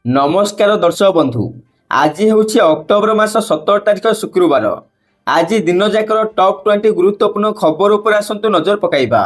नमस्कार दर्शक बंधु। आज हूँ अक्टोबर मास 17 तारिख शुक्रवार। आज दिन जाकर टॉप 20 गुरुत्वपूर्ण खबर उपर आसतु नजर पकाइबा।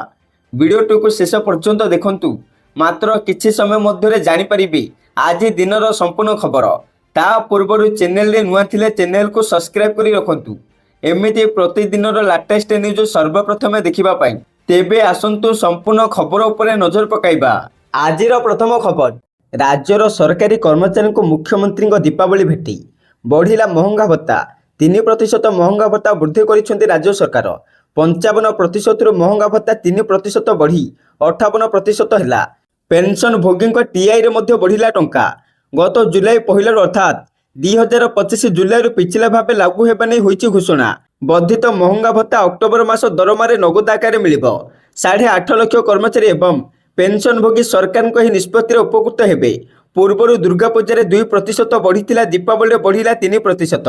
वीडियो को शेष पर्यंत देखंतु। मात्र किछि समय मध्य जानिपारे आज दिनर संपूर्ण खबर। ता पूर्व चैनल रे नुआ थिले चैनल को सब्सक्राइब करी रखंतु। एमिति प्रतिदिन लाटेस्ट न्यूज सर्वप्रथम देखिबा पाई। तेबे आसंतु संपूर्ण खबर उपर नजर पकाइबा। आजिर प्रथम खबर, राज्यर सरकारी कर्मचारी को मुख्यमंत्री दीपावली भेटी। बढ़िला महंगा भत्ता 3% महंगा भत्ता वृद्धि कर राज्य सरकार। 55% महंगा भत्ता 3% बढ़ी 58% है। पेंशन भोगी टीआई रे बढ़िला टंका। गत जुलाई 1 अर्थात 2025 जुलाई पिछला भाव लागू होगा नहीं होईची घोषणा। वर्धित महंगा भत्ता अक्टोबर मास दरमारे नगद आकार मिलिब। 8.5 लाख कर्मचारी एवं पेंशन भोगी सरकार ही निष्पत्ति उपकृत हेबे। पूर्वर दुर्गा पूजा 2% बढ़ी, दीपावली बढ़िला 3%।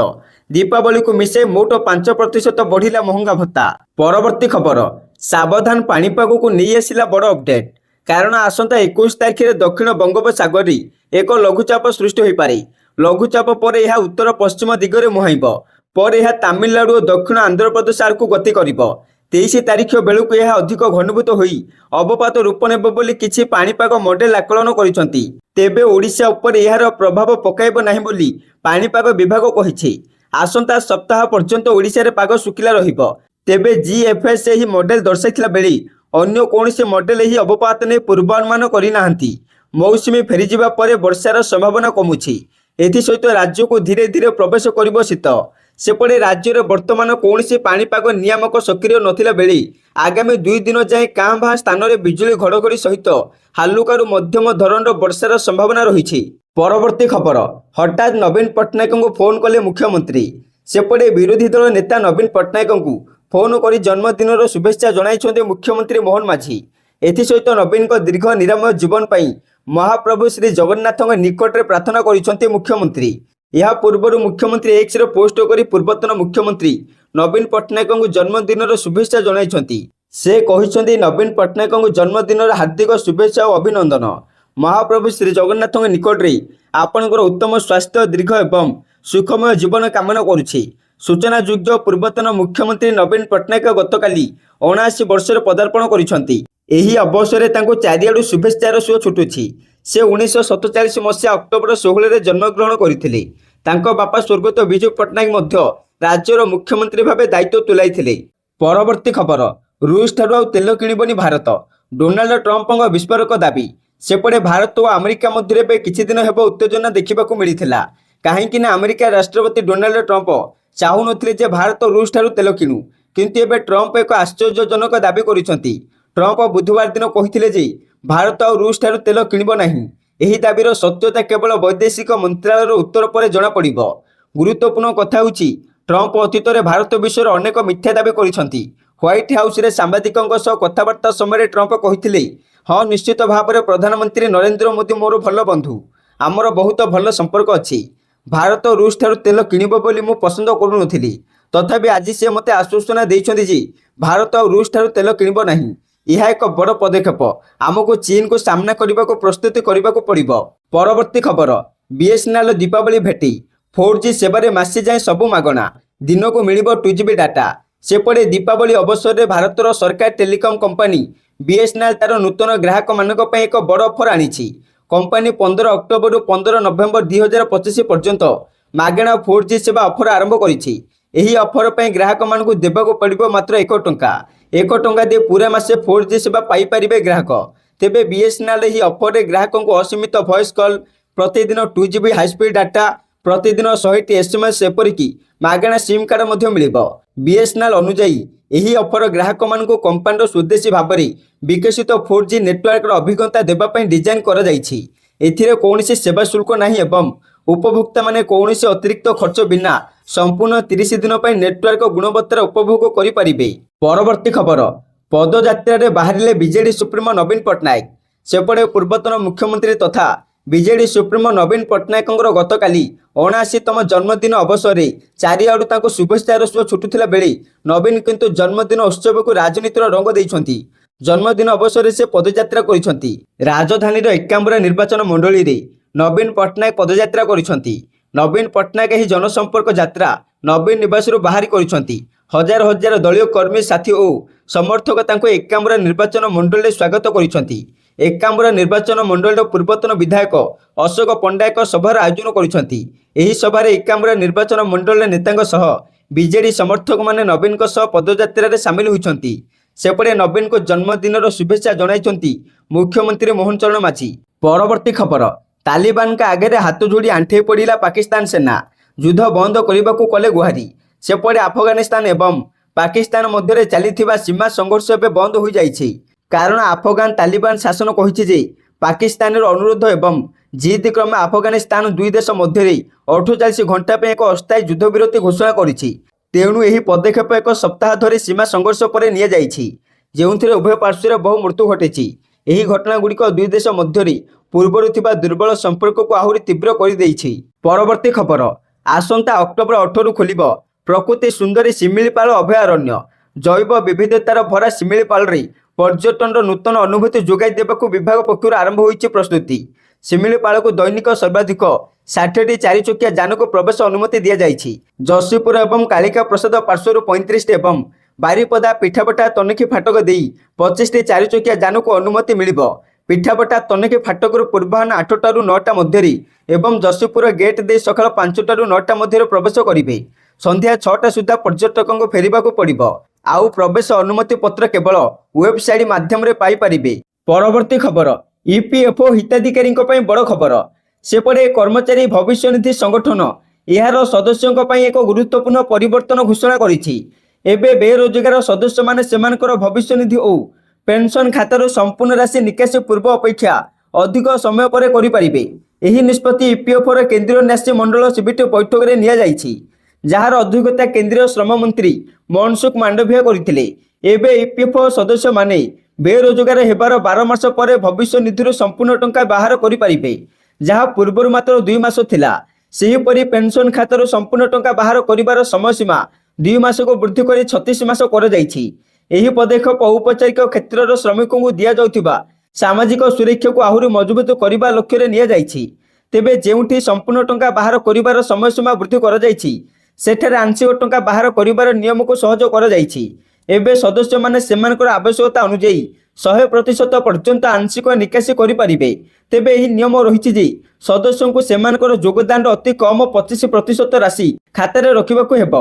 दीपावली को मिसे मोट 5% बढ़िला महंगा भत्ता। परवर्ती खबर, सावधान पाणीपाग को नहीं आसिला बड़ अपडेट। कारण आसंता 21 तारिख में दक्षिण बंगोपसागर एक लघुचाप सृष्टि हो पारे। लघुचाप पर यह उत्तर पश्चिम दिगरे मुहाइब। पर यह तमिलनाडु और दक्षिण आंध्र प्रदेश आड़क गति करिब। 23 तारिख बेलू यह अधिक घनीभूत होई अवपात रूप नेब बोली किछि पाणीपाग मॉडल आकलन करिसंती। तेबे ओडिशा उपर यार प्रभाव पकाइब नाही बोली पाणीपाग विभाग कहिछि। आसंता सप्ताह पर्यंत ओडिशा रे पाग सुखिला रहिब। तेबे जीएफएस एही मॉडल दर्शाइथिला बेली अन्य कोनोसी मॉडल एही अवपात ने पूर्वानुमान करि नाहंती। मौसुमी फेरीजिबा परे वर्षार संभावना कमुछि। एथि सहित राज्य को धीरे धीरे प्रवेश करिब शीत। सेपटे राज्य में वर्तमान कौन पाणीपाग नियामक सक्रिय नथिला बेली आगामी 2 दिन जाए कां भा स्थान में बिजुली घड़घड़ी सहित हालुकारु मध्यम धरणर वर्षार संभावना रही। परवर्ती खबर, हठात नवीन पट्टनायक को फोन कले मुख्यमंत्री। सेपटे विरोधी दल नेता नवीन पट्टनायक को फोन कर जन्मदिन शुभेच्छा जणाइछन्ते मुख्यमंत्री मोहन माझी। एसत नवीन दीर्घ निरामय जीवन पर महाप्रभु श्री जगन्नाथ निकट में प्रार्थना कर मुख्यमंत्री। यह पूर्व मुख्यमंत्री एक्स रे पोस्ट कर पूर्वतन मुख्यमंत्री नवीन पट्टनायक को जन्मदिन शुभेच्छा जणाइछन्ती। से कहिसंती नवीन पट्टनायक को जन्मदिन हार्दिक शुभेच्छा और अभिनंदन। महाप्रभु श्री जगन्नाथ निकट में आपणकर उत्तम स्वास्थ्य दीर्घ एवं सुखमय जीवन कामना करुछि। सूचनायोग्य पूर्वतन मुख्यमंत्री नवीन पट्टनायक गतकाली 79 वर्ष पदार्पण करिसंती। एही अवसर में चारिआडू शुभेच्छार सुओ छुटुछि। से 1947 मसीहा अक्टोबर 16 जन्मग्रहण करथिले। तांको बापा स्वर्गत विजू पट्टनायक मध्य राज्यर मुख्यमंत्री भावे दायित्व तुलाइथिले। परवर्ती खबर, रूस ठारू आउ तेल किणिबनी भारत। डोनाल्ड ट्रंपଙ୍କ विस्फोरक दाबी। सेपटे भारत और अमेरिका मध्य किछि दिन हेब उत्तेजना देखा मिलता। कहीं अमेरिका राष्ट्रपति डोनाल्ड ट्रंप चाहू नथिले जे भारत रूस ठारू तेल किणु, किंतु एबे ट्रंप एक आश्चर्यजनक दाबी करिसंती। ट्रंप बुधवार दिन कहिथिले जे भारत और रूस ठारू तेल किणिब नाही। एही दाबीर सत्यता केवल वैदेशिक मंत्रालय उत्तर पर जना पड़िबो। गुरुत्वपूर्ण कथा होछि ट्रंप अतीत में भारत विषय अनेक मिथ्या दाबी करिसंती। व्हाइट हाउस रे सांबादिकों सह कथबार्ता समय ट्रंप कहिथिले, हाँ निश्चित भाव में प्रधानमंत्री नरेंद्र मोदी मोर भल बंधु, आमर बहुत भल संपर्क अच्छी। भारत रूस ठारू तेल किणिब बोली मु पसंद करूनथिली, तथापि आज से मते आश्वासना देइछन्ती जे भारत और रूस ठारू तेल किणिब नाही। यह एक बड़ पदक्षेप। आमको चीन को सामना करने को प्रस्तुति करने को पड़िबो। परवर्ती खबर, बीएसएनएल दीपावली भेटी। 4G सेवारे मासे जाए सबु मागणा। दिन को मिलिबो 2GB डाटा। सेपटे दीपावली अवसर में भारतर सरकार टेलीकॉम कंपनी बीएसएनएल तार नूतन ग्राहक मानक पई एक बड़ ऑफर आनिछि। कंपनी 15 अक्टोबर 15 नवेम्बर 2025 पर्यंत मागणा 4G सेवा ऑफर आरंभ करिछि। एही ऑफर पई ग्राहक मानकु देबाको पड़िबो मात्र 1 टंका। 1 टंका दे पूरा मासे 4G सेवा पाई परिबे ग्राहक। तेबे बीएसएनएल एही ऑफर रे ग्राहकों को असीमित वॉइस कॉल, प्रतिदिन 2GB हाई स्पीड डाटा, प्रतिदिन 100 एसएमएस एपरिकी मागणा सिम कार्ड मध्य मिलिबो। बीएसएनएल अनुसार एही ऑफर ग्राहक मानकु कंपनीर स्वदेशी भाव में विकसित 4G नेटवर्क अभिज्ञता देबा पई डिजाइन करा जाइछि। एथिरे कोनोसी सेवा शुल्क नाही एवं उपभोक्ता माने कोनोसी अतिरिक्त खर्च बिना संपूर्ण 30 दिन पर नेटवर्क गुणवत्तार उपभोग करें। परवर्ती खबर, पदयात्रा रे बाहरिले बीजेडी सुप्रीमो नवीन पट्टनायक। सेपटे पूर्वतन मुख्यमंत्री तथा बीजेडी सुप्रीमो नवीन पट्टनायक गतकाली 79तम जन्मदिन अवसर में चारिआडू शुभेच्छार सुओ छुटुथिला बेले नवीन किंतु जन्मदिन उत्सव को राजनीतिर रंग देइछन्ती। जन्मदिन अवसर से पदयात्रा करिसंती। राजधानी 51 निर्वाचन मंडली रे ନବୀନ ପଟ୍ଟନାୟକ ପଦଯାତ୍ରା କରିଛନ୍ତି। ନବୀନ ପଟ୍ଟନାୟକ ଏହି ଜନସମ୍ପର୍କ ଯାତ୍ରା ନବୀନ ନିବାସରୁ ବାହାରି କରିଛନ୍ତି। ହଜାର ହଜାର ଦଳୀୟ କର୍ମୀ ସାଥୀ ଓ ସମର୍ଥକ ତାଙ୍କୁ ଏକାମ୍ର ନିର୍ବାଚନ ମଣ୍ଡଳୀରେ ସ୍ୱାଗତ କରିଛନ୍ତି। ଏକାମ୍ର ନିର୍ବାଚନ ମଣ୍ଡଳୀର ପୂର୍ବତନ ବିଧାୟକ ଅଶୋକ ପଣ୍ଡା ଏକ ସଭାର ଆୟୋଜନ କରିଛନ୍ତି। ଏହି ସଭାରେ ଏକାମ୍ର ନିର୍ବାଚନ ମଣ୍ଡଳୀର ନେତାଙ୍କ ସହ ବିଜେଡି ସମର୍ଥକମାନେ ନବୀନଙ୍କ ସହ ପଦଯାତ୍ରାରେ ସାମିଲ ହୋଇଛନ୍ତି। ସେପଟେ ନବୀନଙ୍କ ଜନ୍ମଦିନର ଶୁଭେଚ୍ଛା ଜଣାଇଛନ୍ତି ମୁଖ୍ୟମନ୍ତ୍ରୀ ମୋହନ ଚରଣ ମାଝୀ। ପରବର୍ତ୍ତୀ ଖବର, ତାଲିବାନଙ୍କ ଆଗରେ ହାତ ଯୋଡ଼ି ଆଣ୍ଠେଇ ପଡ଼ିଲା ପାକିସ୍ତାନ ସେନା, ଯୁଦ୍ଧ ବନ୍ଦ କରିବାକୁ କଲେ ଗୁହାରି। ସେପଟେ ଆଫଗାନିସ୍ତାନ ଏବଂ ପାକିସ୍ତାନ ମଧ୍ୟରେ ଚାଲିଥିବା ସୀମା ସଂଘର୍ଷ ଏବେ ବନ୍ଦ ହୋଇଯାଇଛି। କାରଣ ଆଫଗାନ ତାଲିବାନ ଶାସନ କହିଛି ଯେ ପାକିସ୍ତାନର ଅନୁରୋଧ ଏବଂ ଜିଦ୍ କ୍ରମେ ଆଫଗାନିସ୍ତାନ ଦୁଇ ଦେଶ ମଧ୍ୟରେ 48 ଘଣ୍ଟା ପାଇଁ ଏକ ଅସ୍ଥାୟୀ ଯୁଦ୍ଧବିରତି ଘୋଷଣା କରିଛି। ତେଣୁ ଏହି ପଦକ୍ଷେପ ଏକ ସପ୍ତାହ ଧରି ସୀମା ସଂଘର୍ଷ ପରେ ନିଆଯାଇଛି, ଯେଉଁଥିରେ ଉଭୟ ପାର୍ଶ୍ୱରେ ବହୁ ମୃତ୍ୟୁ ଘଟିଛି। ଏହି ଘଟଣାଗୁଡ଼ିକ ଦୁଇ ଦେଶ ମଧ୍ୟରେ ପୂର୍ବରୁ ଥିବା ଦୁର୍ବଳ ସମ୍ପର୍କକୁ ଆହୁରି ତୀବ୍ର କରିଦେଇଛି। ପରବର୍ତ୍ତୀ ଖବର, ଆସନ୍ତା ଅକ୍ଟୋବର 8ରୁ ଖୋଲିବ ପ୍ରକୃତି ସୁନ୍ଦରୀ ଶିମିଳିପାଳ ଅଭୟାରଣ୍ୟ। ଜୈବ ବିବିଧତାର ଭରା ଶିମିଳିପାଳରେ ପର୍ଯ୍ୟଟନର ନୂତନ ଅନୁଭୂତି ଯୋଗାଇ ଦେବାକୁ ବିଭାଗ ପକ୍ଷରୁ ଆରମ୍ଭ ହୋଇଛି ପ୍ରସ୍ତୁତି। ଶିମିଳିପାଳକୁ ଦୈନିକ ସର୍ବାଧିକ 60ଟି ଚାରିଚକିଆ ଯାନକୁ ପ୍ରବେଶ ଅନୁମତି ଦିଆଯାଇଛି। ଯଶୀପୁର ଏବଂ କାଳିକା ପ୍ରସାଦ ପାର୍ଶ୍ୱରୁ 35ଟି ଏବଂ ବାରିପଦା ପିଠାପଟା ତନିଖି ଫାଟକ ଦେଇ 25ଟି ଚାରିଚକିଆ ଯାନକୁ ଅନୁମତି ମିଳିବ। ପିଠାପଟା ତନିଖି ଫାଟକରୁ ପୂର୍ବାହ୍ନ 8ଟାରୁ 9ଟା ମଧ୍ୟରେ ଏବଂ ଯଶୀପୁର ଗେଟ୍ ଦେଇ ସକାଳ 5ଟାରୁ 9ଟା ମଧ୍ୟରେ ପ୍ରବେଶ କରିବେ। ସନ୍ଧ୍ୟା 6ଟା ସୁଦ୍ଧା ପର୍ଯ୍ୟଟକଙ୍କୁ ଫେରିବାକୁ ପଡ଼ିବ। ଆଉ ପ୍ରବେଶ ଅନୁମତି ପତ୍ର କେବଳ ୱେବସାଇଟ୍ ମାଧ୍ୟମରେ ପାଇପାରିବେ। ପରବର୍ତ୍ତୀ ଖବର, ଇପିଏଫ୍ଓ ହିତାଧିକାରୀଙ୍କ ପାଇଁ ବଡ଼ ଖବର। ସେପଟେ କର୍ମଚାରୀ ଭବିଷ୍ୟନିଧି ସଂଗଠନ ଏହାର ସଦସ୍ୟଙ୍କ ପାଇଁ ଏକ ଗୁରୁତ୍ୱପୂର୍ଣ୍ଣ ପରିବର୍ତ୍ତନ ଘୋଷଣା କରିଛି। ଏବେ ବେରୋଜଗାର ସଦସ୍ୟମାନେ ସେମାନଙ୍କର ଭବିଷ୍ୟନିଧି ଓ ପେନ୍ସନ୍ ଖାତାରୁ ସମ୍ପୂର୍ଣ୍ଣ ରାଶି ନିକାଶି ପୂର୍ବ ଅପେକ୍ଷା ଅଧିକ ସମୟ ପରେ କରିପାରିବେ। ଏହି ନିଷ୍ପତ୍ତି ଇପିଏଫ୍ଓର କେନ୍ଦ୍ରୀୟ ନ୍ୟାସୀ ମଣ୍ଡଳ ସିବିଟି ବୈଠକରେ ନିଆଯାଇଛି, ଯାହାର ଅଧ୍ୟକ୍ଷତା କେନ୍ଦ୍ରୀୟ ଶ୍ରମ ମନ୍ତ୍ରୀ ମନସୁଖ ମାଣ୍ଡଭିୟ କରିଥିଲେ। ଏବେ ଇପିଏଫ୍ଓ ସଦସ୍ୟମାନେ ବେରୋଜଗାର ହେବାର 12 ମାସ ପରେ ଭବିଷ୍ୟନିଧିରୁ ସମ୍ପୂର୍ଣ୍ଣ ଟଙ୍କା ବାହାର କରିପାରିବେ, ଯାହା ପୂର୍ବରୁ ମାତ୍ର 2 ମାସ ଥିଲା। ସେହିପରି ପେନ୍ସନ୍ ଖାତାରୁ ସମ୍ପୂର୍ଣ୍ଣ ଟଙ୍କା ବାହାର କରିବାର ସମୟସୀମା 2 ମାସକୁ ବୃଦ୍ଧି କରି 36 ମାସ କରାଯାଇଛି। ଏହି ପଦକ୍ଷେପ ଔପଚାରିକ କ୍ଷେତ୍ରର ଶ୍ରମିକଙ୍କୁ ଦିଆଯାଉଥିବା ସାମାଜିକ ସୁରକ୍ଷାକୁ ଆହୁରି ମଜବୁତ କରିବା ଲକ୍ଷ୍ୟରେ ନିଆଯାଇଛି। ତେବେ ଯେଉଁଠି ସମ୍ପୂର୍ଣ୍ଣ ଟଙ୍କା ବାହାର କରିବାର ସମୟସୀମା ବୃଦ୍ଧି କରାଯାଇଛି, ସେଠାରେ ଆଂଶିକ ଟଙ୍କା ବାହାର କରିବାର ନିୟମକୁ ସହଜ କରାଯାଇଛି। ଏବେ ସଦସ୍ୟମାନେ ସେମାନଙ୍କର ଆବଶ୍ୟକତା ଅନୁଯାୟୀ 100% ପର୍ଯ୍ୟନ୍ତ ଆଂଶିକ ନିକାଶି କରିପାରିବେ। ତେବେ ଏହି ନିୟମ ରହିଛି ଯେ ସଦସ୍ୟଙ୍କୁ ସେମାନଙ୍କର ଯୋଗଦାନର ଅତି କମ୍ 25% ରାଶି ଖାତାରେ ରଖିବାକୁ ହେବ।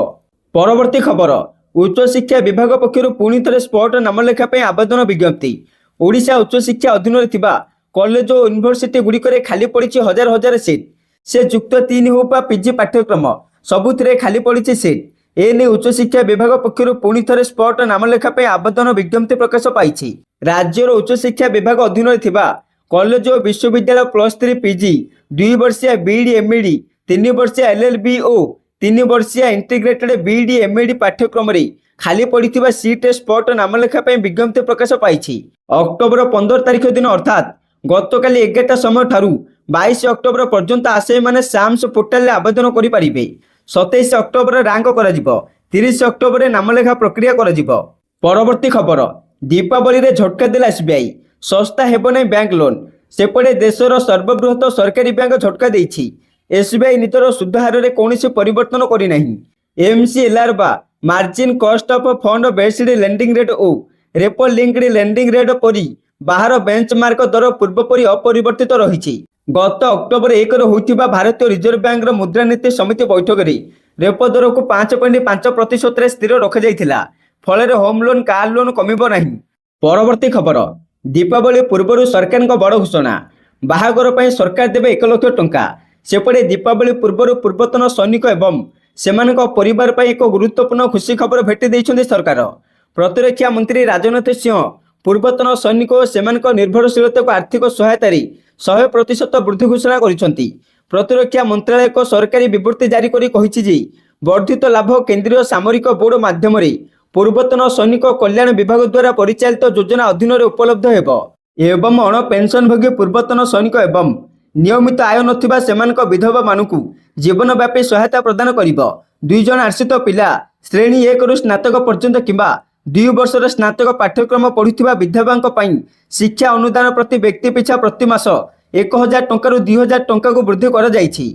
ପରବର୍ତ୍ତୀ ଖବର, ଉଚ୍ଚଶିକ୍ଷା ବିଭାଗ ପକ୍ଷରୁ ପୁଣି ଥରେ ସ୍ପଟ ନାମଲେଖା ପାଇଁ ଆବେଦନ ବିଜ୍ଞପ୍ତି। ଓଡ଼ିଶା ଉଚ୍ଚଶିକ୍ଷା ଅଧୀନରେ ଥିବା କଲେଜ ଓ ୟୁନିଭର୍ସିଟି ଗୁଡ଼ିକରେ ଖାଲି ପଡ଼ିଛି ହଜାର ହଜାର ସିଟ୍। ସେ ଯୁକ୍ତ 3 ହେଉ ବା ପିଜି ପାଠ୍ୟକ୍ରମ, ସବୁଥିରେ ଖାଲି ପଡ଼ିଛି ସିଟ୍। ଏନେଇ ଉଚ୍ଚଶିକ୍ଷା ବିଭାଗ ପକ୍ଷରୁ ପୁଣି ଥରେ ସ୍ପଟ ନାମଲେଖା ପାଇଁ ଆବେଦନ ବିଜ୍ଞପ୍ତି ପ୍ରକାଶ ପାଇଛି। ରାଜ୍ୟର ଉଚ୍ଚଶିକ୍ଷା ବିଭାଗ ଅଧୀନରେ ଥିବା କଲେଜ ଓ ବିଶ୍ୱବିଦ୍ୟାଳୟ +3 ପିଜି, 2 ବର୍ଷିଆ ବିଇଡି ଏମ୍ଇଡି, 3 ବର୍ଷିଆ ଏଲ୍ଏଲ୍ବି ଓ 3 ବର୍ଷିଆ ଇଣ୍ଟିଗ୍ରେଟେଡ୍ ବିଇଡି ଏମ୍ଇଡି ପାଠ୍ୟକ୍ରମରେ ଖାଲି ପଡ଼ିଥିବା ସିଟ୍ରେ ସ୍ପଟ ନାମଲେଖା ପାଇଁ ବିଜ୍ଞପ୍ତି ପ୍ରକାଶ ପାଇଛି। ଅକ୍ଟୋବର 15 ତାରିଖ ଦିନ ଅର୍ଥାତ୍ ଗତକାଲି 11ଟା ସମୟ ଠାରୁ 22 ଅକ୍ଟୋବର ପର୍ଯ୍ୟନ୍ତ ଆଶାୟୀମାନେ ସାମ୍ସ ପୋର୍ଟାଲରେ ଆବେଦନ କରିପାରିବେ। 27 ଅକ୍ଟୋବରରେ ରାଙ୍କ କରାଯିବ। 30 ଅକ୍ଟୋବରରେ ନାମଲେଖା ପ୍ରକ୍ରିୟା କରାଯିବ। ପରବର୍ତ୍ତୀ ଖବର, ଦୀପାବଳିରେ ଝଟକା ଦେଲା ଏସ୍ବିଆଇ, ଶସ୍ତା ହେବ ନାହିଁ ବ୍ୟାଙ୍କ ଲୋନ୍। ସେପଟେ ଦେଶର ସର୍ବବୃହତ ସରକାରୀ ବ୍ୟାଙ୍କ ଝଟକା ଦେଇଛି। ଏସ୍ବିଆଇ ନିଜର ସୁଧ ହାରରେ କୌଣସି ପରିବର୍ତ୍ତନ କରିନାହିଁ। MCLR ବା ମାର୍ଜିନ୍ କଷ୍ଟ of fund based lending rate O repo linked lending rate ପରି ବାହାର ବେଞ୍ଚମାର୍କ ଦର ପୂର୍ବପରି ଅପରିବର୍ତ୍ତିତ ରହିଛି। ଗତ ଅକ୍ଟୋବର 1ରେ ହୋଇଥିବା ଭାରତୀୟ ରିଜର୍ଭ ବ୍ୟାଙ୍କର ମୁଦ୍ରାନୀତି ସମିତି ବୈଠକରେ ରେପୋ ଦରକୁ 5.5%ରେ ସ୍ଥିର ରଖାଯାଇଥିଲା। ଫଳରେ ହୋମ୍ ଲୋନ୍ କାର୍ ଲୋନ୍ କମିବ ନାହିଁ। ପରବର୍ତ୍ତୀ ଖବର, ଦୀପାବଳି ପୂର୍ବରୁ ସରକାରଙ୍କ ବଡ଼ ଘୋଷଣା, ବାହାଘର ପାଇଁ ସରକାର ଦେବେ 1 ଲକ୍ଷ ଟଙ୍କା। ସେପଟେ ଦୀପାବଳି ପୂର୍ବରୁ ପୂର୍ବତନ ସୈନିକ ଏବଂ ସେମାନଙ୍କ ପରିବାର ପାଇଁ ଏକ ଗୁରୁତ୍ୱପୂର୍ଣ୍ଣ ଖୁସି ଖବର ଭେଟି ଦେଇଛନ୍ତି ସରକାର। ପ୍ରତିରକ୍ଷା ମନ୍ତ୍ରୀ ରାଜନାଥ ସିଂହ ପୂର୍ବତନ ସୈନିକ ଓ ସେମାନଙ୍କ ନିର୍ଭରଶୀଳତାକୁ ଆର୍ଥିକ ସହାୟତାରେ 100% ବୃଦ୍ଧି ଘୋଷଣା କରିଛନ୍ତି। ପ୍ରତିରକ୍ଷା ମନ୍ତ୍ରାଳୟ ଏକ ସରକାରୀ ବିବୃତ୍ତି ଜାରି କରି କହିଛି ଯେ ବର୍ଦ୍ଧିତ ଲାଭ କେନ୍ଦ୍ରୀୟ ସାମରିକ ବୋର୍ଡ ମାଧ୍ୟମରେ ପୂର୍ବତନ ସୈନିକ କଲ୍ୟାଣ ବିଭାଗ ଦ୍ୱାରା ପରିଚାଳିତ ଯୋଜନା ଅଧୀନରେ ଉପଲବ୍ଧ ହେବ ଏବଂ ଅଣ ପେନ୍ସନଭୋଗୀ ପୂର୍ବତନ ସୈନିକ ଏବଂ ନିୟମିତ ଆୟ ନଥିବା ସେମାନଙ୍କ ବିଧବାମାନଙ୍କୁ ଜୀବନବ୍ୟାପୀ ସହାୟତା ପ୍ରଦାନ କରିବ। 2 ଜଣ ଆଶ୍ରିତ ପିଲା, ଶ୍ରେଣୀ 1ରୁ ସ୍ନାତକ ପର୍ଯ୍ୟନ୍ତ କିମ୍ବା 2 ବର୍ଷର ସ୍ନାତକ ପାଠ୍ୟକ୍ରମ ପଢ଼ୁଥିବା ବିଧବାଙ୍କ ପାଇଁ ଶିକ୍ଷା ଅନୁଦାନ ପ୍ରତି ବ୍ୟକ୍ତି ପିଛା ପ୍ରତି ମାସ 1000 ଟଙ୍କାରୁ 2000 ଟଙ୍କାକୁ ବୃଦ୍ଧି କରାଯାଇଛି।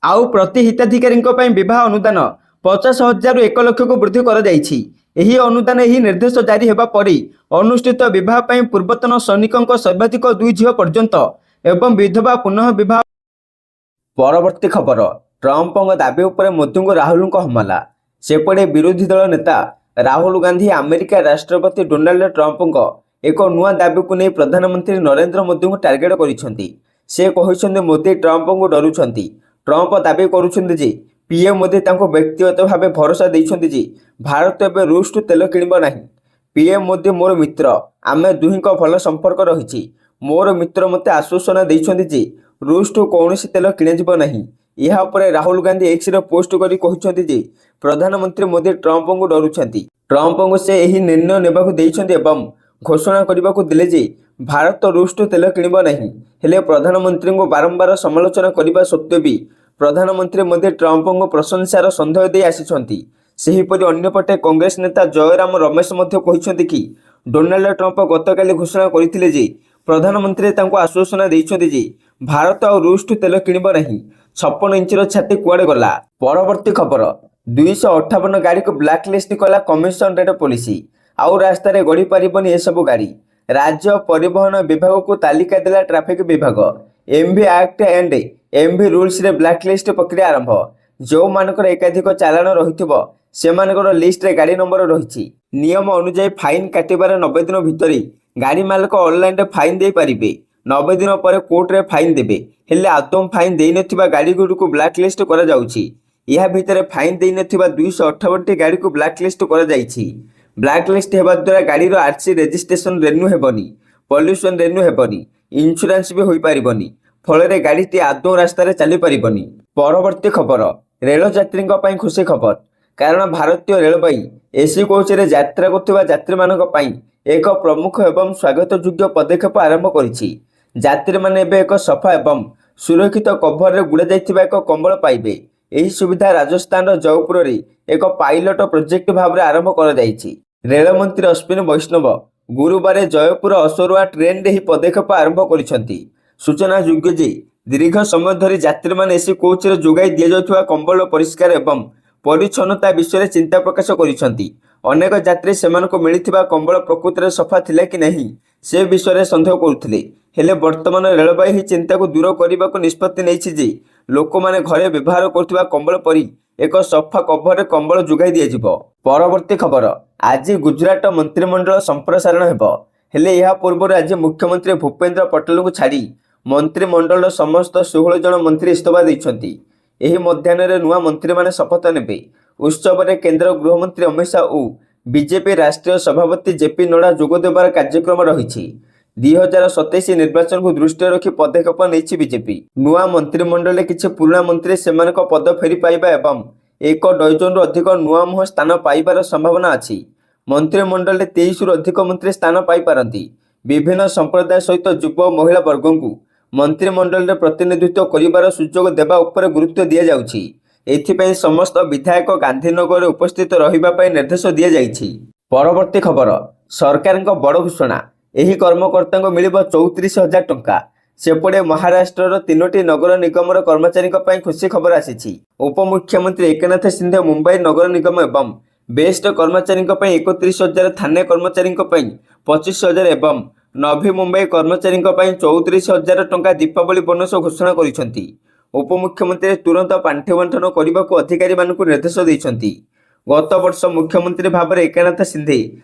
ଆଉ ପ୍ରତି ହିତାଧିକାରୀଙ୍କ ପାଇଁ ବିବାହ ଅନୁଦାନ 50,000ରୁ 1 ଲକ୍ଷକୁ ବୃଦ୍ଧି କରାଯାଇଛି। ଏହି ଅନୁଦାନ ଏହି ନିର୍ଦ୍ଦେଶ ଜାରି ହେବା ପରେ ଅନୁଷ୍ଠିତ ବିବାହ ପାଇଁ ପୂର୍ବତନ ସୈନିକଙ୍କ ସର୍ବାଧିକ 2 ଝିଅ ପର୍ଯ୍ୟନ୍ତ ଏବଂ ବିଧବା ପୁନଃ ବିବାହ। ପରବର୍ତ୍ତୀ ଖବର, ଟ୍ରମ୍ପଙ୍କ ଦାବି ଉପରେ ମୋଦିଙ୍କୁ ରାହୁଲଙ୍କ ହମଲା। ସେପଟେ ବିରୋଧୀ ଦଳ ନେତା ରାହୁଲ ଗାନ୍ଧୀ ଆମେରିକା ରାଷ୍ଟ୍ରପତି ଡୋନାଲ୍ଡ ଟ୍ରମ୍ପଙ୍କ ଏକ ନୂଆ ଦାବିକୁ ନେଇ ପ୍ରଧାନମନ୍ତ୍ରୀ ନରେନ୍ଦ୍ର ମୋଦିଙ୍କୁ ଟାର୍ଗେଟ କରିଛନ୍ତି। ସେ କହିଛନ୍ତି ମୋଦି ଟ୍ରମ୍ପଙ୍କୁ ଡରୁଛନ୍ତି। ଟ୍ରମ୍ପ ଦାବି କରୁଛନ୍ତି ଯେ ପିଏମ୍ ମୋଦି ତାଙ୍କୁ ବ୍ୟକ୍ତିଗତ ଭାବେ ଭରସା ଦେଇଛନ୍ତି ଯେ ଭାରତ ଏବେ ରୁଷଠୁ ତେଲ କିଣିବ ନାହିଁ। ପିଏମ୍ ମୋଦି ମୋର ମିତ୍ର, ଆମେ ଦୁହିଁଙ୍କ ଭଲ ସମ୍ପର୍କ ରହିଛି। ମୋର ମିତ୍ର ମୋତେ ଆଶ୍ୱାସନା ଦେଇଛନ୍ତି ଯେ ରୁଷଠୁ କୌଣସି ତେଲ କିଣାଯିବ ନାହିଁ। ଏହା ଉପରେ ରାହୁଲ ଗାନ୍ଧୀ ଏକ୍ସରେ ପୋଷ୍ଟ କରି କହିଛନ୍ତି ଯେ ପ୍ରଧାନମନ୍ତ୍ରୀ ମୋଦି ଟ୍ରମ୍ପଙ୍କୁ ଡରୁଛନ୍ତି। ଟ୍ରମ୍ପଙ୍କୁ ସେ ଏହି ନିର୍ଣ୍ଣୟ ନେବାକୁ ଦେଇଛନ୍ତି ଏବଂ ଘୋଷଣା କରିବାକୁ ଦେଲେ ଯେ ଭାରତ ରୁଷଠୁ ତେଲ କିଣିବ ନାହିଁ। ହେଲେ ପ୍ରଧାନମନ୍ତ୍ରୀଙ୍କୁ ବାରମ୍ବାର ସମାଲୋଚନା କରିବା ସତ୍ତ୍ୱେ ବି ପ୍ରଧାନମନ୍ତ୍ରୀ ମୋଦି ଟ୍ରମ୍ପଙ୍କୁ ପ୍ରଶଂସାର ସନ୍ଦେହ ଦେଇ ଆସିଛନ୍ତି। ସେହିପରି ଅନ୍ୟପଟେ କଂଗ୍ରେସ ନେତା ଜୟରାମ ରମେଶ ମଧ୍ୟ କହିଛନ୍ତି କି ଡୋନାଲ୍ଡ ଟ୍ରମ୍ପ ଗତକାଲି ଘୋଷଣା କରିଥିଲେ ଯେ ପ୍ରଧାନମନ୍ତ୍ରୀ ତାଙ୍କୁ ଆଶ୍ୱାସନା ଦେଇଛନ୍ତି ଯେ ଭାରତ ଆଉ ରୁଷଠୁ ତେଲ କିଣିବ ନାହିଁ। 56 ଇଞ୍ଚର ଛାତି କୁଆଡ଼େ ଗଲା? ପରବର୍ତ୍ତୀ ଖବର, 258 ଗାଡ଼ିକୁ ବ୍ଲାକଲିଷ୍ଟ କଲା କମିଶନରେଟ୍ ପୋଲିସ। ଆଉ ରାସ୍ତାରେ ଗଡ଼ି ପାରିବନି ଏସବୁ ଗାଡ଼ି। ରାଜ୍ୟ ପରିବହନ ବିଭାଗକୁ ତାଲିକା ଦେଲା ଟ୍ରାଫିକ ବିଭାଗ। ଏମ୍ଭି ଆକ୍ଟ ଆଣ୍ଡ ଏମ୍ଭି ରୁଲ୍ସରେ ବ୍ଲାକଲିଷ୍ଟ ପ୍ରକ୍ରିୟା ଆରମ୍ଭ। ଯେଉଁମାନଙ୍କର ଏକାଧିକ ଚାଲାଣ ରହିଥିବ ସେମାନଙ୍କର ଲିଷ୍ଟରେ ଗାଡ଼ି ନମ୍ବର ରହିଛି। ନିୟମ ଅନୁଯାୟୀ ଫାଇନ୍ କାଟିବାର 90 ଦିନ ଭିତରେ ଗାଡ଼ି ମାଲିକ ଅନଲାଇନରେ ଫାଇନ୍ ଦେଇପାରିବେ। 90 ଦିନ ପରେ କୋର୍ଟରେ ଫାଇନ୍ ଦେବେ। ହେଲେ ଆଦୌ ଫାଇନ୍ ଦେଇନଥିବା ଗାଡ଼ିଗୁଡ଼ିକୁ ବ୍ଲାକଲିଷ୍ଟ କରାଯାଉଛି। ଏହା ଭିତରେ ଫାଇନ୍ ଦେଇନଥିବା 258ଟି ଗାଡ଼ିକୁ ବ୍ଲାକଲିଷ୍ଟ କରାଯାଇଛି। ବ୍ଲାକଲିଷ୍ଟ ହେବା ଦ୍ୱାରା ଗାଡ଼ିର ଆର୍ସି ରେଜିଷ୍ଟ୍ରେସନ ରେନ୍ୟୁ ହେବନି, ପଲ୍ୟୁସନ ରେନ୍ୟୁ ହେବନି, ଇନ୍ସୁରାନ୍ସ ବି ହୋଇପାରିବନି। ଫଳରେ ଗାଡ଼ିଟି ଆଦୌ ରାସ୍ତାରେ ଚାଲିପାରିବନି। ପରବର୍ତ୍ତୀ ଖବର, ରେଳ ଯାତ୍ରୀଙ୍କ ପାଇଁ ଖୁସି ଖବର। କାରଣ ଭାରତୀୟ ରେଳବାଇ ଏସି କୋଚ୍ରେ ଯାତ୍ରା କରୁଥିବା ଯାତ୍ରୀମାନଙ୍କ ପାଇଁ ଏକ ପ୍ରମୁଖ ଏବଂ ସ୍ୱାଗତଯୋଗ୍ୟ ପଦକ୍ଷେପ ଆରମ୍ଭ କରିଛି। ଯାତ୍ରୀମାନେ ଏବେ ଏକ ସଫା ଏବଂ ସୁରକ୍ଷିତ କଭରରେ ଗୁଡ଼ାଯାଇଥିବା ଏକ କମ୍ବଳ ପାଇବେ। ଏହି ସୁବିଧା ରାଜସ୍ଥାନର ଜୟପୁରରେ ଏକ ପାଇଲଟ ପ୍ରୋଜେକ୍ଟ ଭାବରେ ଆରମ୍ଭ କରାଯାଇଛି। ରେଳମନ୍ତ୍ରୀ ଅଶ୍ୱିନୀ ବୈଷ୍ଣବ ଗୁରୁବାର ଜୟପୁର ଅସରୁଆ ଟ୍ରେନ୍ରେ ଏହି ପଦକ୍ଷେପ ଆରମ୍ଭ କରିଛନ୍ତି। ସୂଚନାଯୋଗ୍ୟ ଯେ ଦୀର୍ଘ ସମୟ ଧରି ଯାତ୍ରୀମାନେ ଏସି କୋଚ୍ରେ ଯୋଗାଇ ଦିଆଯାଉଥିବା କମ୍ବଳ ପରିଷ୍କାର ଏବଂ ପରିଚ୍ଛନ୍ନତା ବିଷୟରେ ଚିନ୍ତା ପ୍ରକାଶ କରିଛନ୍ତି। ଅନେକ ଯାତ୍ରୀ ସେମାନଙ୍କୁ ମିଳିଥିବା କମ୍ବଳ ପ୍ରକୃତରେ ସଫା ଥିଲା କି ନାହିଁ ସେ ବିଷୟରେ ସନ୍ଦେହ କରୁଥିଲେ। ହେଲେ ବର୍ତ୍ତମାନ ରେଳବାଇ ଏହି ଚିନ୍ତାକୁ ଦୂର କରିବାକୁ ନିଷ୍ପତ୍ତି ନେଇଛି ଯେ ଲୋକମାନେ ଘରେ ବ୍ୟବହାର କରୁଥିବା କମ୍ବଳ ପରି ଏକ ସଫା କଭରରେ କମ୍ବଳ ଯୋଗାଇ ଦିଆଯିବ। ପରବର୍ତ୍ତୀ ଖବର, ଆଜି ଗୁଜରାଟ ମନ୍ତ୍ରିମଣ୍ଡଳ ସମ୍ପ୍ରସାରଣ ହେବ। ହେଲେ ଏହା ପୂର୍ବରୁ ଆଜି ମୁଖ୍ୟମନ୍ତ୍ରୀ ଭୂପେନ୍ଦ୍ର ପଟେଲଙ୍କୁ ଛାଡ଼ି ମନ୍ତ୍ରିମଣ୍ଡଳର ସମସ୍ତ 16 ଜଣ ମନ୍ତ୍ରୀ ଇସ୍ତଫା ଦେଇଛନ୍ତି। ଏହି ମଧ୍ୟାହ୍ନରେ ନୂଆ ମନ୍ତ୍ରୀମାନେ ଶପଥ ନେବେ। ଉତ୍ସବରେ କେନ୍ଦ୍ର ଗୃହମନ୍ତ୍ରୀ ଅମିତ ଶାହ ଓ ବିଜେପି ରାଷ୍ଟ୍ରୀୟ ସଭାପତି ଜେପି ନଡ୍ଡା ଯୋଗ ଦେବାର କାର୍ଯ୍ୟକ୍ରମ ରହିଛି। 2027 ନିର୍ବାଚନକୁ ଦୃଷ୍ଟିରେ ରଖି ପଦକ୍ଷେପ ନେଇଛି ବିଜେପି। ନୂଆ ମନ୍ତ୍ରିମଣ୍ଡଳରେ କିଛି ପୁରୁଣା ମନ୍ତ୍ରୀ ସେମାନଙ୍କ ପଦ ଫେରି ପାଇବା ଏବଂ 1 ଡଜନରୁ ଅଧିକ ନୂଆ ମୁହଁ ସ୍ଥାନ ପାଇବାର ସମ୍ଭାବନା ଅଛି। ମନ୍ତ୍ରିମଣ୍ଡଳରେ 23ରୁ ଅଧିକ ମନ୍ତ୍ରୀ ସ୍ଥାନ ପାଇପାରନ୍ତି। ବିଭିନ୍ନ ସମ୍ପ୍ରଦାୟ ସହିତ ଯୁବ ଓ ମହିଳା ବର୍ଗଙ୍କୁ ମନ୍ତ୍ରିମଣ୍ଡଳରେ ପ୍ରତିନିଧିତ୍ୱ କରିବାର ସୁଯୋଗ ଦେବା ଉପରେ ଗୁରୁତ୍ୱ ଦିଆଯାଉଛି। ଏଥିପାଇଁ ସମସ୍ତ ବିଧାୟକ ଗାନ୍ଧୀନଗରରେ ଉପସ୍ଥିତ ରହିବା ପାଇଁ ନିର୍ଦ୍ଦେଶ ଦିଆଯାଇଛି। ପରବର୍ତ୍ତୀ ଖବର, ସରକାରଙ୍କ ବଡ଼ ଘୋଷଣା। ଏହି କର୍ମକର୍ତ୍ତାଙ୍କୁ ମିଳିବ 34,000 ଟଙ୍କା। ସେପଟେ ମହାରାଷ୍ଟ୍ରର 3ଟି ନଗର ନିଗମର କର୍ମଚାରୀଙ୍କ ପାଇଁ ଖୁସି ଖବର ଆସିଛି। ଉପମୁଖ୍ୟମନ୍ତ୍ରୀ ଏକନାଥ ସିନ୍ଧେ ମୁମ୍ବାଇ ନଗର ନିଗମ ଏବଂ ବେଷ୍ଟ କର୍ମଚାରୀଙ୍କ ପାଇଁ 31,000, ଥାନେ କର୍ମଚାରୀଙ୍କ ପାଇଁ 25,000 ଏବଂ ନଭି ମୁମ୍ବାଇ କର୍ମଚାରୀଙ୍କ ପାଇଁ 34,000 ଟଙ୍କା ଦୀପାବଳି ବୋନସ ଘୋଷଣା କରିଛନ୍ତି। ଉପମୁଖ୍ୟମନ୍ତ୍ରୀ ତୁରନ୍ତ ପାଣ୍ଠି ବଣ୍ଟନ କରିବାକୁ ଅଧିକାରୀମାନଙ୍କୁ ନିର୍ଦ୍ଦେଶ ଦେଇଛନ୍ତି। ଗତ ବର୍ଷ ମୁଖ୍ୟମନ୍ତ୍ରୀ ଭାବରେ ଏକନାଥ ସିନ୍ଧେ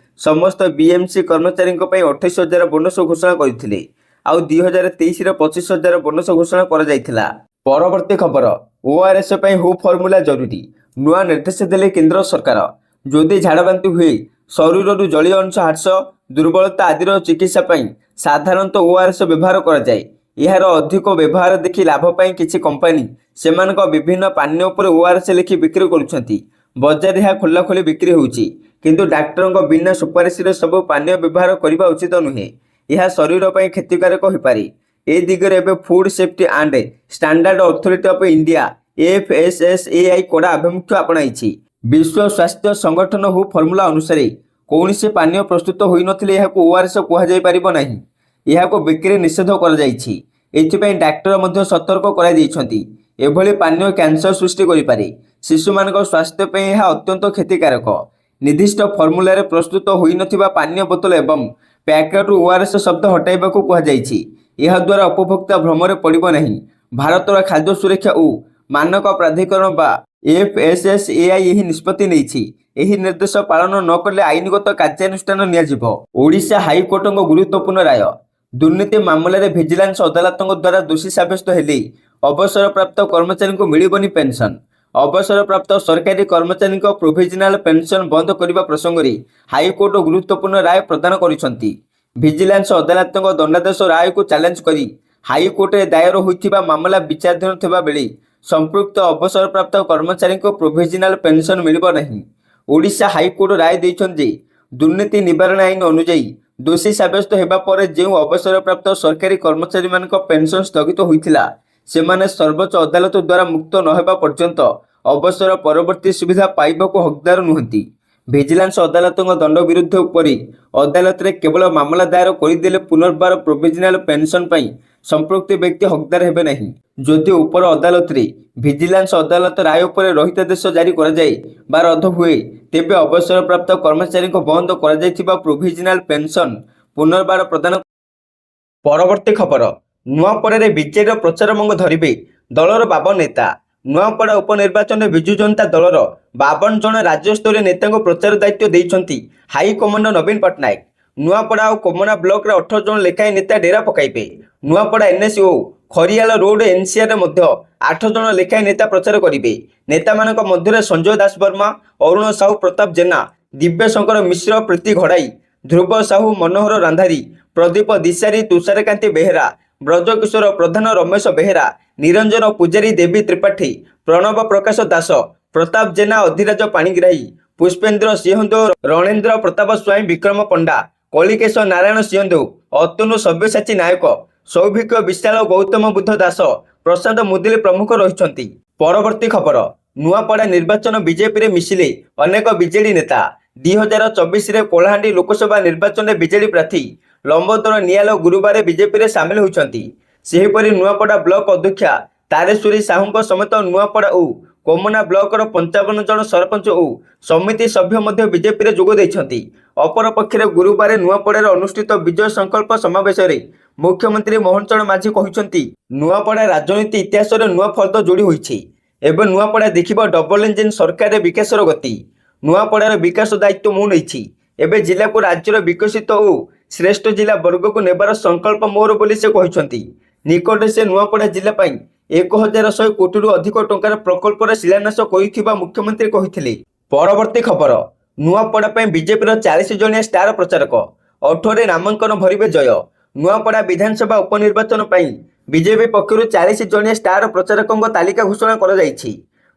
ସମସ୍ତ ବିଏମ୍ସି କର୍ମଚାରୀଙ୍କ ପାଇଁ 28,000 ବୋନସ ଘୋଷଣା କରିଥିଲେ। ଆଉ 2023ରେ 25,000 ବୋନସ ଘୋଷଣା କରାଯାଇଥିଲା। ପରବର୍ତ୍ତୀ ଖବର, ଓଆର୍ଏସ୍ ପାଇଁ ହୁ ଫର୍ମୁଲା ଜରୁରୀ। ନୂଆ ନିର୍ଦ୍ଦେଶ ଦେଲେ କେନ୍ଦ୍ର ସରକାର। ଯଦି ଝାଡ଼ାବାନ୍ତି ହୁଏ, ଶରୀରରୁ ଜଳୀୟ ଅଂଶ ହ୍ରାସ, ଦୁର୍ବଳତା ଆଦିର ଚିକିତ୍ସା ପାଇଁ ସାଧାରଣତଃ ଓଆର୍ଏସ୍ ବ୍ୟବହାର କରାଯାଏ। ଏହାର ଅଧିକ ବ୍ୟବହାର ଦେଖି ଲାଭ ପାଇଁ କିଛି କମ୍ପାନୀ ସେମାନଙ୍କ ବିଭିନ୍ନ ପାନୀୟ ଉପରେ ଓଆର୍ଏସ୍ ଲେଖି ବିକ୍ରି କରୁଛନ୍ତି। ବଜାରରେ ଏହା ଖୋଲାଖୋଲି ବିକ୍ରି ହେଉଛି। କିନ୍ତୁ ଡାକ୍ତରଙ୍କ ବିନା ସୁପାରିଶରେ ସବୁ ପାନୀୟ ବ୍ୟବହାର କରିବା ଉଚିତ ନୁହେଁ। ଏହା ଶରୀର ପାଇଁ କ୍ଷତିକାରକ ହୋଇପାରେ। ଏ ଦିଗରେ ଏବେ food safety and standard authority of India FSSAI କଡ଼ା ଆଭିମୁଖ୍ୟ ଆପଣାଇଛି। ବିଶ୍ୱ ସ୍ୱାସ୍ଥ୍ୟ ସଂଗଠନ ହୁ ଫର୍ମୁଲା ଅନୁସାରେ କୌଣସି ପାନୀୟ ପ୍ରସ୍ତୁତ ହୋଇନଥିଲେ ଏହାକୁ ଓଆର୍ଏସ୍ କୁହାଯାଇପାରିବ ନାହିଁ। ଏହାକୁ ବିକ୍ରି ନିଷେଧ କରାଯାଇଛି। ଏଥିପାଇଁ ଡାକ୍ତର ମଧ୍ୟ ସତର୍କ କରାଯାଇଛନ୍ତି। ଏଭଳି ପାନୀୟ କ୍ୟାନ୍ସର ସୃଷ୍ଟି କରିପାରେ। ଶିଶୁମାନଙ୍କ ସ୍ୱାସ୍ଥ୍ୟ ପାଇଁ ଏହା ଅତ୍ୟନ୍ତ କ୍ଷତିକାରକ। ନିର୍ଦ୍ଦିଷ୍ଟ ଫର୍ମୁଲାରେ ପ୍ରସ୍ତୁତ ହୋଇନଥିବା ପାନୀୟ ବୋତଲ ଏବଂ ପ୍ୟାକେଟରୁ ଓଆରଏସ୍ ଶବ୍ଦ ହଟାଇବାକୁ କୁହାଯାଇଛି। ଏହାଦ୍ୱାରା ଉପଭୋକ୍ତା ଭ୍ରମରେ ପଡ଼ିବ ନାହିଁ। ଭାରତର ଖାଦ୍ୟ ସୁରକ୍ଷା ଓ ମାନକ ପ୍ରାଧିକରଣ ବା FSSAI ଏହି ନିଷ୍ପତ୍ତି ନେଇଛି। ଏହି ନିର୍ଦ୍ଦେଶ ପାଳନ ନ କଲେ ଆଇନଗତ କାର୍ଯ୍ୟାନୁଷ୍ଠାନ ନିଆଯିବ। ଓଡ଼ିଶା ହାଇକୋର୍ଟଙ୍କ ଗୁରୁତ୍ୱପୂର୍ଣ୍ଣ ରାୟ। ଦୁର୍ନୀତି ମାମଲାରେ ଭିଜିଲାନ୍ସ ଅଦାଲତଙ୍କ ଦ୍ୱାରା ଦୋଷୀ ସାବ୍ୟସ୍ତ ହେଲେ ଅବସରପ୍ରାପ୍ତ କର୍ମଚାରୀଙ୍କୁ ମିଳିବନି ପେନ୍ସନ୍। ଅବସରପ୍ରାପ୍ତ ସରକାରୀ କର୍ମଚାରୀଙ୍କ ପ୍ରୋଭିଜନାଲ ପେନ୍ସନ୍ ବନ୍ଦ କରିବା ପ୍ରସଙ୍ଗରେ ହାଇକୋର୍ଟ ଗୁରୁତ୍ୱପୂର୍ଣ୍ଣ ରାୟ ପ୍ରଦାନ କରିଛନ୍ତି। ଭିଜିଲାନ୍ସ ଅଦାଲତଙ୍କ ଦଣ୍ଡାଦେଶ ରାୟକୁ ଚ୍ୟାଲେଞ୍ଜ କରି ହାଇକୋର୍ଟରେ ଦାୟର ହୋଇଥିବା ମାମଲା ବିଚାରାଧୀନ ଥିବା ବେଳେ ସମ୍ପୃକ୍ତ ଅବସରପ୍ରାପ୍ତ କର୍ମଚାରୀଙ୍କୁ ପ୍ରୋଭିଜନାଲ ପେନ୍ସନ୍ ମିଳିବ ନାହିଁ। ଓଡ଼ିଶା ହାଇକୋର୍ଟ ରାୟ ଦେଇଛନ୍ତି ଯେ ଦୁର୍ନୀତି ନିବାରଣ ଆଇନ ଅନୁଯାୟୀ ଦୋଷୀ ସାବ୍ୟସ୍ତ ହେବା ପରେ ଯେଉଁ ଅବସରପ୍ରାପ୍ତ ସରକାରୀ କର୍ମଚାରୀମାନଙ୍କ ପେନ୍ସନ୍ ସ୍ଥଗିତ ହୋଇଥିଲା, ସେମାନେ ସର୍ବୋଚ୍ଚ ଅଦାଲତ ଦ୍ୱାରା ମୁକ୍ତ ନ ହେବା ପର୍ଯ୍ୟନ୍ତ ଅବସର ପରବର୍ତ୍ତୀ ସୁବିଧା ପାଇବାକୁ ହକଦାର ନୁହନ୍ତି। ଭିଜିଲାନ୍ସ ଅଦାଲତଙ୍କ ଦଣ୍ଡ ବିରୁଦ୍ଧ ଉପରେ ଅଦାଲତରେ କେବଳ ମାମଲା ଦାୟର କରିଦେଲେ ପୁନର୍ବାର ପ୍ରୋଭିଜନାଲ ପେନ୍ସନ୍ ପାଇଁ ସମ୍ପୃକ୍ତ ବ୍ୟକ୍ତି ହକଦାର ହେବେ ନାହିଁ। ଯଦି ଉପର ଅଦାଲତରେ ଭିଜିଲାନ୍ସ ଅଦାଲତ ରାୟ ଉପରେ ରହିତାଦେଶ ଜାରି କରାଯାଏ ବା ରଦ୍ଦ ହୁଏ, ତେବେ ଅବସରପ୍ରାପ୍ତ କର୍ମଚାରୀଙ୍କୁ ବନ୍ଦ କରାଯାଇଥିବା ପ୍ରୋଭିଜନାଲ ପେନ୍ସନ୍ ପୁନର୍ବାର ପ୍ରଦାନ। ପରବର୍ତ୍ତୀ ଖବର, ନୂଆପଡ଼ାରେ ବିଜେଡିର ପ୍ରଚାର ମଙ୍ଗ ଧରିବେ ଦଳର 52 ନେତା। ନୂଆପଡ଼ା ଉପନିର୍ବାଚନରେ ବିଜୁ ଜନତା ଦଳର 52 ଜଣ ରାଜ୍ୟସ୍ତରୀୟ ନେତାଙ୍କୁ ପ୍ରଚାର ଦାୟିତ୍ୱ ଦେଇଛନ୍ତି ହାଇକମାଣ୍ଡ ନବୀନ ପଟ୍ଟନାୟକ। ନୂଆପଡ଼ା ଓ କୋମନା ବ୍ଲକରେ 18 ଜଣ ଲେଖାଏଁ ନେତା ଡେରା ପକାଇବେ। ନୂଆପଡ଼ା NS ଓ ଖରିଆଲ ରୋଡ NCRରେ ମଧ୍ୟ 8 ଜଣ ଲେଖାଏଁ ନେତା ପ୍ରଚାର କରିବେ। ନେତାମାନଙ୍କ ମଧ୍ୟରେ ସଞ୍ଜୟ ଦାସ ବର୍ମା, ଅରୁଣ ସାହୁ, ପ୍ରତାପ ଜେନା, ଦିବ୍ୟ ଶଙ୍କର ମିଶ୍ର, ପ୍ରୀତି ଘଡ଼ାଇ, ଧ୍ରୁବ ସାହୁ, ମନୋହର ରାନ୍ଧାରୀ, ପ୍ରଦୀପ ଦିଶାରୀ, ତୁଷାରକାନ୍ତି ବେହେରା, ବ୍ରଜକିଶୋର ପ୍ରଧାନ, ରମେଶ ବେହେରା, ନିରଞ୍ଜନ ପୂଜାରୀ, ଦେବୀ ତ୍ରିପାଠୀ, ପ୍ରଣବ ପ୍ରକାଶ ଦାସ, ପ୍ରତାପ ଜେନା, ଅଧିରାଜ ପାଣିଗ୍ରାହୀ, ପୁଷ୍ପେନ୍ଦ୍ର ସିଂହଦେଓ, ରଣେନ୍ଦ୍ର ପ୍ରତାପ ସ୍ୱାଇଁ, ବିକ୍ରମ ପଣ୍ଡା, କଳିକେଶ ନାରାୟଣ ସିଂହଦେଓ, ଅତନୁ ସବ୍ୟସାଚୀ ନାୟକ, ସୌଭିକ୍ୟ ବିଶାଳ, ଗୌତମ ବୁଦ୍ଧ ଦାସ, ପ୍ରଶାନ୍ତ ମୁଦୁଲି ପ୍ରମୁଖ ରହିଛନ୍ତି। ପରବର୍ତ୍ତୀ ଖବର, ନୂଆପଡ଼ା ନିର୍ବାଚନ ବିଜେପିରେ ମିଶିଲେ ଅନେକ ବିଜେଡି ନେତା। 2024ରେ କଳାହାଣ୍ଡି ଲୋକସଭା ନିର୍ବାଚନରେ ବିଜେଡି ପ୍ରାର୍ଥୀ ଲମ୍ବୋଦର ନିଆଲ ଗୁରୁବାର ବିଜେପିରେ ସାମିଲ ହୋଇଛନ୍ତି। ସେହିପରି ନୂଆପଡ଼ା ବ୍ଲକ ଅଧ୍ୟକ୍ଷା ତାରେଶ୍ୱରୀ ସାହୁଙ୍କ ସମେତ ନୂଆପଡ଼ା ଓ କୋମନା ବ୍ଲକର 55 ଜଣ ସରପଞ୍ଚ ଓ ସମିତି ସଭ୍ୟ ମଧ୍ୟ ବିଜେପିରେ ଯୋଗ ଦେଇଛନ୍ତି। ଅପରପକ୍ଷରେ ଗୁରୁବାର ନୂଆପଡ଼ାରେ ଅନୁଷ୍ଠିତ ବିଜୟ ସଂକଳ୍ପ ସମାବେଶରେ ମୁଖ୍ୟମନ୍ତ୍ରୀ ମୋହନ ଚରଣ ମାଝୀ କହିଛନ୍ତି, ନୂଆପଡ଼ା ରାଜନୀତି ଇତିହାସରେ ନୂଆ ଫଳଦ ଯୋଡ଼ି ହୋଇଛି। ଏବେ ନୂଆପଡ଼ା ଦେଖିବ ଡବଲ ଇଞ୍ଜିନ ସରକାରରେ ବିକାଶର ଗତି। ନୂଆପଡ଼ାର ବିକାଶ ଦାୟିତ୍ୱ ମୁଁ ନେଇଛି। ଏବେ ଜିଲ୍ଲାକୁ ରାଜ୍ୟର ବିକଶିତ ଓ ଶ୍ରେଷ୍ଠ ଜିଲ୍ଲା ବର୍ଗକୁ ନେବାର ସଂକଳ୍ପ ମୋର ବୋଲି ସେ କହିଛନ୍ତି। ନିକଟରେ ସେ ନୂଆପଡ଼ା ଜିଲ୍ଲା ପାଇଁ 1100 କୋଟିରୁ ଅଧିକ ଟଙ୍କାର ପ୍ରକଳ୍ପର ଶିଳାନ୍ୟାସ କରିଥିବା ମୁଖ୍ୟମନ୍ତ୍ରୀ କହିଥିଲେ। ପରବର୍ତ୍ତୀ ଖବର, ନୂଆପଡ଼ା ପାଇଁ ବିଜେପିର 40 ଜଣିଆ ଷ୍ଟାର ପ୍ରଚାରକ 18ରେ ନାମାଙ୍କନ ଭରିବେ ଜୟ। ନୂଆପଡ଼ା ବିଧାନସଭା ଉପନିର୍ବାଚନ ପାଇଁ ବିଜେପି ପକ୍ଷରୁ 40 ଜଣିଆ ଷ୍ଟାର ପ୍ରଚାରକଙ୍କ ତାଲିକା ଘୋଷଣା କରାଯାଇଛି।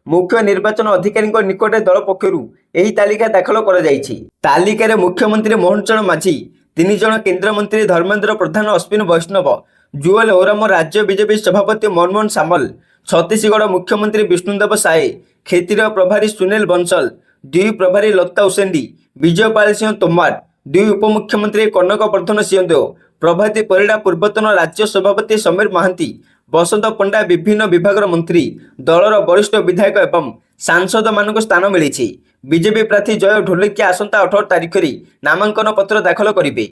ମୁଖ୍ୟ ନିର୍ବାଚନ ଅଧିକାରୀଙ୍କ ନିକଟରେ ଦଳ ପକ୍ଷରୁ ଏହି ତାଲିକା ଦାଖଲ କରାଯାଇଛି। ତାଲିକାରେ ମୁଖ୍ୟମନ୍ତ୍ରୀ ମୋହନ ଚରଣ ମାଝୀ, 3 ଜଣ କେନ୍ଦ୍ରମନ୍ତ୍ରୀ ଧର୍ମେନ୍ଦ୍ର ପ୍ରଧାନ, ଅଶ୍ୱିନୀ ବୈଷ୍ଣବ, ଜୁଏଲ ଓରାମ, ରାଜ୍ୟ ବିଜେପି ସଭାପତି ମନମୋହନ ସାମଲ, ଛତିଶଗଡ଼ ମୁଖ୍ୟମନ୍ତ୍ରୀ ବିଷ୍ଣୁଦେବ ସାଏ, କ୍ଷେତ୍ରୀୟ ପ୍ରଭାରୀ ସୁନୀଲ ବଂଶଲ, 2 ପ୍ରଭାରୀ ଲତା ଉସେଣ୍ଡି, ବିଜୟପାଳ ସିଂହ ତୋମାର, 2 ଉପମୁଖ୍ୟମନ୍ତ୍ରୀ କନକ ବର୍ଦ୍ଧନ ସିଂହଦେଓ, ପ୍ରଭାତୀ ପରିଡ଼ା, ପୂର୍ବତନ ରାଜ୍ୟ ସଭାପତି ସମୀର ମହାନ୍ତି, ବସନ୍ତ ପଣ୍ଡା, ବିଭିନ୍ନ ବିଭାଗର ମନ୍ତ୍ରୀ, ଦଳର ବରିଷ୍ଠ ବିଧାୟକ ଏବଂ ସାଂସଦମାନଙ୍କୁ ସ୍ଥାନ ମିଳିଛି। ବିଜେପି ପ୍ରାର୍ଥୀ ଜୟ ଢୋଲକିଆ ଆସନ୍ତା 18 ତାରିଖରେ ନାମାଙ୍କନ ପତ୍ର ଦାଖଲ କରିବେ।